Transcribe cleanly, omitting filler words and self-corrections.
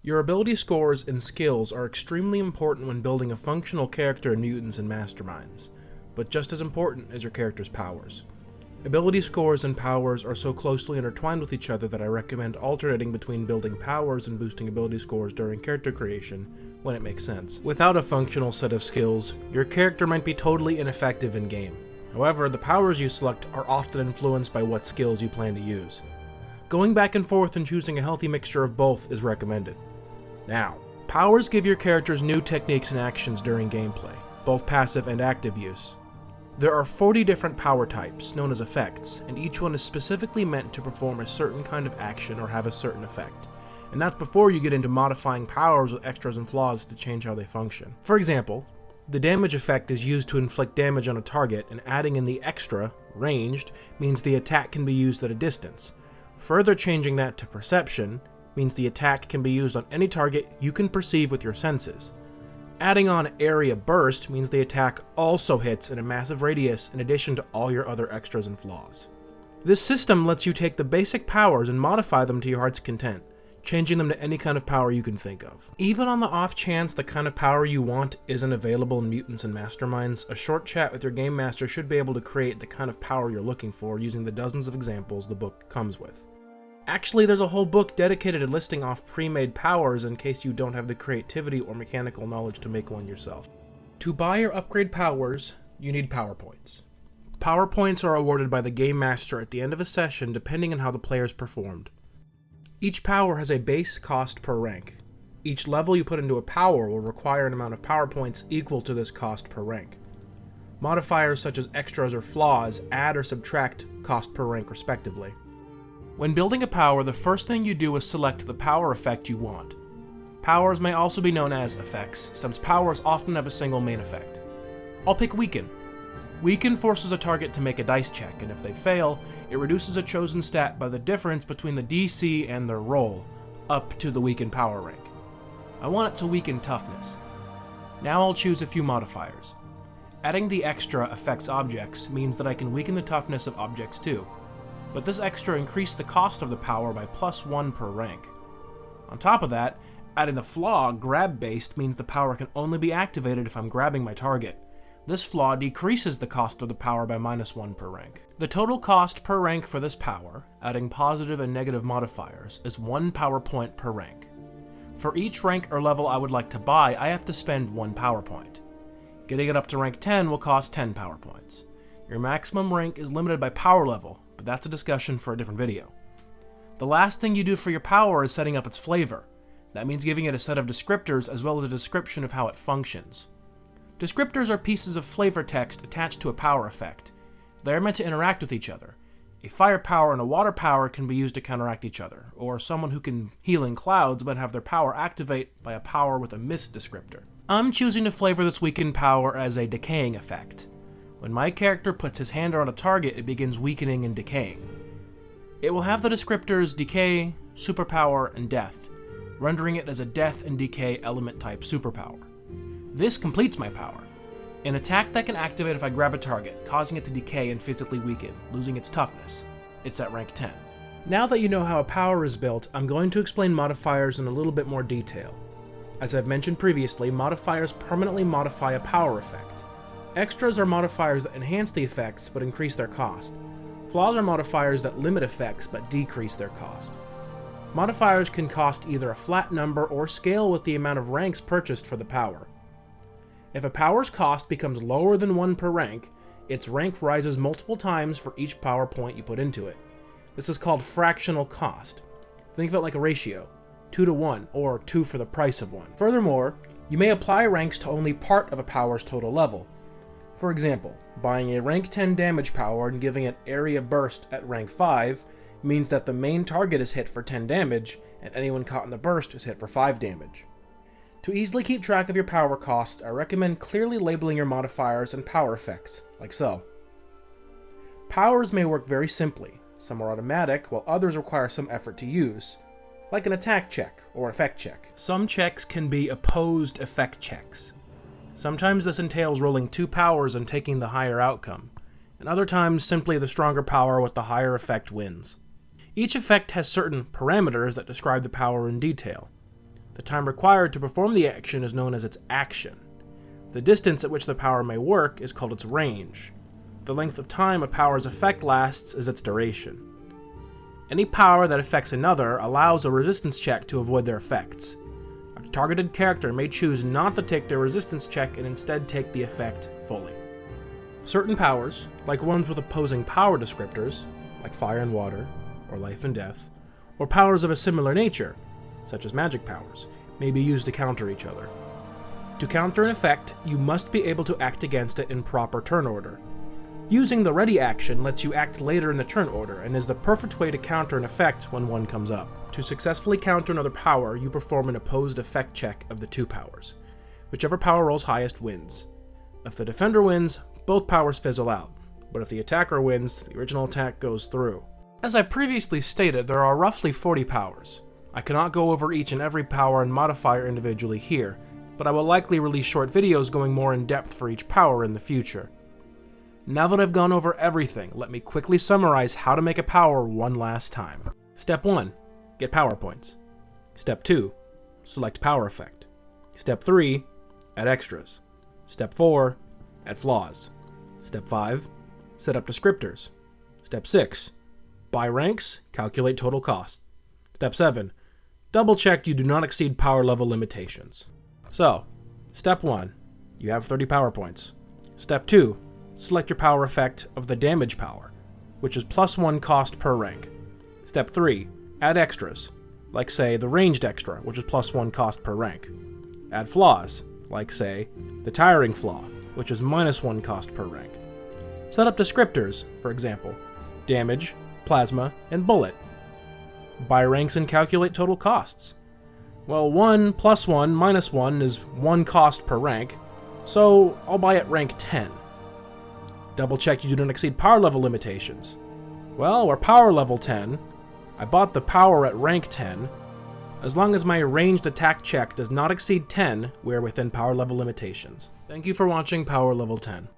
Your ability scores and skills are extremely important when building a functional character in Mutants and Masterminds, but just as important as your character's powers. Ability scores and powers are so closely intertwined with each other that I recommend alternating between building powers and boosting ability scores during character creation when it makes sense. Without a functional set of skills, your character might be totally ineffective in-game. However, the powers you select are often influenced by what skills you plan to use. Going back and forth and choosing a healthy mixture of both is recommended. Now, powers give your characters new techniques and actions during gameplay, both passive and active use. There are 40 different power types, known as effects, and each one is specifically meant to perform a certain kind of action or have a certain effect. And that's before you get into modifying powers with extras and flaws to change how they function. For example, the damage effect is used to inflict damage on a target, and adding in the extra, ranged, means the attack can be used at a distance. Further changing that to perception means the attack can be used on any target you can perceive with your senses. Adding on area burst means the attack also hits in a massive radius in addition to all your other extras and flaws. This system lets you take the basic powers and modify them to your heart's content, changing them to any kind of power you can think of. Even on the off chance the kind of power you want isn't available in Mutants and Masterminds, a short chat with your game master should be able to create the kind of power you're looking for using the dozens of examples the book comes with. Actually, there's a whole book dedicated to listing off pre-made powers in case you don't have the creativity or mechanical knowledge to make one yourself. To buy or upgrade powers, you need power points. Power points are awarded by the game master at the end of a session depending on how the players performed. Each power has a base cost per rank. Each level you put into a power will require an amount of power points equal to this cost per rank. Modifiers such as extras or flaws add or subtract cost per rank respectively. When building a power, the first thing you do is select the power effect you want. Powers may also be known as effects, since powers often have a single main effect. I'll pick Weaken. Weaken forces a target to make a dice check, and if they fail, it reduces a chosen stat by the difference between the DC and their roll, up to the Weaken power rank. I want it to weaken toughness. Now I'll choose a few modifiers. Adding the extra affects objects means that I can weaken the toughness of objects too, but this extra increased the cost of the power by +1 per rank. On top of that, adding the flaw grab-based means the power can only be activated if I'm grabbing my target. This flaw decreases the cost of the power by -1 per rank. The total cost per rank for this power, adding positive and negative modifiers, is 1 power point per rank. For each rank or level I would like to buy, I have to spend 1 power point. Getting it up to rank 10 will cost 10 power points. Your maximum rank is limited by power level, but that's a discussion for a different video. The last thing you do for your power is setting up its flavor. That means giving it a set of descriptors as well as a description of how it functions. Descriptors are pieces of flavor text attached to a power effect. They are meant to interact with each other. A fire power and a water power can be used to counteract each other, or someone who can heal in clouds but have their power activate by a power with a mist descriptor. I'm choosing to flavor this weakened power as a decaying effect. When my character puts his hand on a target, it begins weakening and decaying. It will have the descriptors Decay, Superpower, and Death, rendering it as a Death and Decay element type superpower. This completes my power. An attack that can activate if I grab a target, causing it to decay and physically weaken, losing its toughness. It's at rank 10. Now that you know how a power is built, I'm going to explain modifiers in a little bit more detail. As I've mentioned previously, modifiers permanently modify a power effect. Extras are modifiers that enhance the effects but increase their cost. Flaws are modifiers that limit effects but decrease their cost. Modifiers can cost either a flat number or scale with the amount of ranks purchased for the power. If a power's cost becomes lower than 1 per rank, its rank rises multiple times for each power point you put into it. This is called fractional cost. Think of it like a ratio, 2 to 1, or 2 for the price of 1. Furthermore, you may apply ranks to only part of a power's total level. For example, buying a rank 10 damage power and giving it area burst at rank 5 means that the main target is hit for 10 damage, and anyone caught in the burst is hit for 5 damage. To easily keep track of your power costs, I recommend clearly labeling your modifiers and power effects, like so. Powers may work very simply. Some are automatic, while others require some effort to use, like an attack check or effect check. Some checks can be opposed effect checks. Sometimes this entails rolling 2 powers and taking the higher outcome, and other times simply the stronger power with the higher effect wins. Each effect has certain parameters that describe the power in detail. The time required to perform the action is known as its action. The distance at which the power may work is called its range. The length of time a power's effect lasts is its duration. Any power that affects another allows a resistance check to avoid their effects. A targeted character may choose not to take their resistance check and instead take the effect fully. Certain powers, like ones with opposing power descriptors, like fire and water, or life and death, or powers of a similar nature, such as magic powers, may be used to counter each other. To counter an effect, you must be able to act against it in proper turn order. Using the ready action lets you act later in the turn order and is the perfect way to counter an effect when one comes up. To successfully counter another power, you perform an opposed effect check of the two powers. Whichever power rolls highest wins. If the defender wins, both powers fizzle out, but if the attacker wins, the original attack goes through. As I previously stated, there are roughly 40 powers. I cannot go over each and every power and modifier individually here, but I will likely release short videos going more in depth for each power in the future. Now that I've gone over everything, let me quickly summarize how to make a power one last time. Step 1. Get power points. Step 2. Select power effect. Step 3. Add extras. Step 4. Add flaws. Step 5. Set up descriptors. Step 6. Buy ranks, calculate total cost. Step 7. Double check you do not exceed power level limitations. So, Step 1. You have 30 power points. Step 2. Select your power effect of the damage power, which is +1 cost per rank. Step 3. Add extras, like say the ranged extra, which is +1 cost per rank. Add flaws, like say the tiring flaw, which is -1 cost per rank. Set up descriptors, for example, damage, plasma, and bullet. Buy ranks and calculate total costs. Well, 1 + 1 - 1 is 1 cost per rank, so I'll buy at rank 10. Double check you do not exceed power level limitations. Well, we're power level 10. I bought the power at rank 10. As long as my ranged attack check does not exceed 10, we're within power level limitations. Thank you for watching Power Level 10.